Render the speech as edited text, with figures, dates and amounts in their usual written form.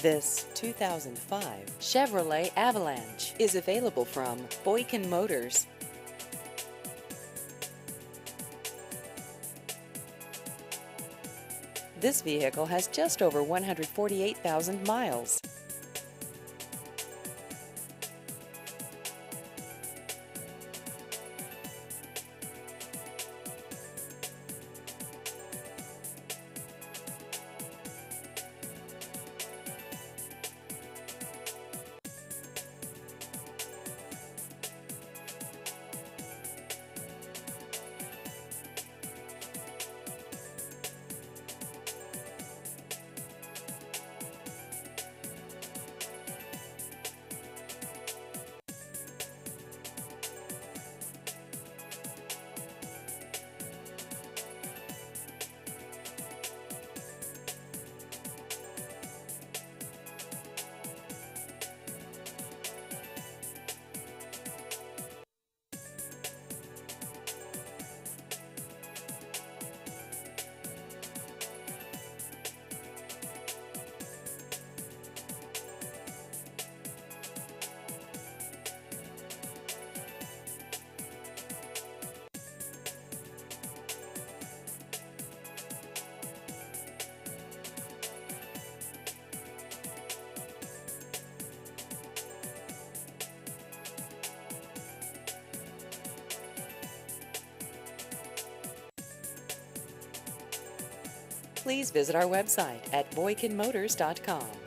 This 2005 Chevrolet Avalanche is available from Boykin Motors. This vehicle has just over 148,000 miles. Please visit our website at boykinmotors.com.